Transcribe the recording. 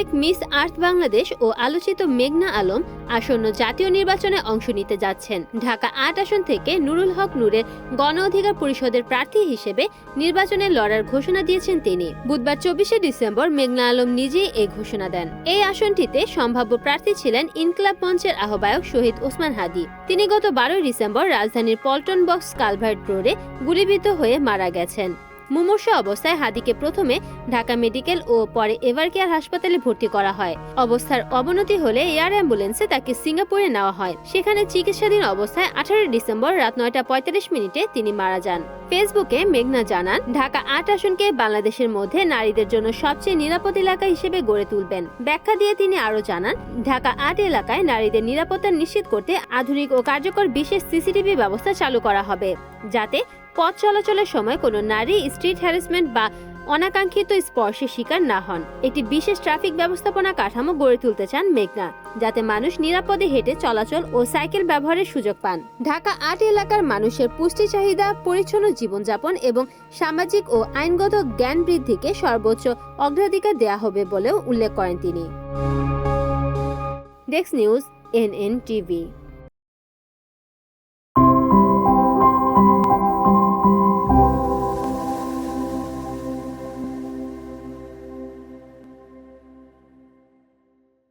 সাবেক মিস আর্থ বাংলাদেশ ও আলোচিত মেঘনা আলম আসন্ন জাতীয় নির্বাচনে অংশ নিতে যাচ্ছেন। ঢাকা ৮ আসন থেকে নুরুল হক নূরের গণ অধিকার পরিষদের প্রার্থী হিসেবে নির্বাচনে লড়ার ঘোষণা দিয়েছেন তিনি। বুধবার ২৪শে ডিসেম্বর মেঘনা আলম নিজেই এই ঘোষণা দেন। এই আসনটিতে সম্ভাব্য প্রার্থী ছিলেন ইনকিলাব মঞ্চের আহ্বায়ক শহীদ ওসমান হাদি। তিনি গত ১২ ডিসেম্বর রাজধানীর পল্টন বক্স কালভার্ট রোডে গুলিবিদ্ধ হয়ে মারা গেছেন। মুমূর্ষু অবস্থায় হাদিকে প্রথমে ঢাকা মেডিকেল ও পরে এভারকেয়ার হাসপাতালে ভর্তি করা হয়। অবস্থার অবনতি হলে এয়ার অ্যাম্বুলেন্সে তাকে সিঙ্গাপুরে নেওয়া হয়। সেখানে চিকিৎসাধীন অবস্থায় ১৮ ডিসেম্বর রাত ৯টা ৪৫ মিনিটে তিনি মারা যান। ফেসবুকে মেঘনা জানান, ঢাকা ৮ আসনকে বাংলাদেশের মধ্যে নারীদের জন্য সবচেয়ে নিরাপদ এলাকা হিসেবে গড়ে তুলবেন। ব্যাখ্যা দিয়ে তিনি আরও জানান, ঢাকা ৮ এলাকায় নারীদের নিরাপত্তা নিশ্চিত করতে আধুনিক ও কার্যকর বিশেষ সিসিটিভি ব্যবস্থা চালু করা হবে, যাতে পথ চলাচলের সময় কোনো নারী স্ট্রিট হ্যারাসমেন্ট বা অনাকাঙ্ক্ষিত স্পর্শের শিকার না হন। একটি বিশেষ ট্রাফিক ব্যবস্থাপনা কাঠামো গড়ে তুলতে চান মেঘনা, যাতে মানুষ নিরাপদে হেঁটে চলাচল ও সাইকেল ব্যবহারের সুযোগ পান। ঢাকা ৮ এলাকার মানুষের পুষ্টি চাহিদা, পরিচ্ছন্ন জীবনযাপন এবং সামাজিক ও আইনগত জ্ঞান বৃদ্ধিকে সর্বোচ্চ অগ্রাধিকার দেওয়া হবে বলেও উল্লেখ করেন তিনি। Desk news, NN TV।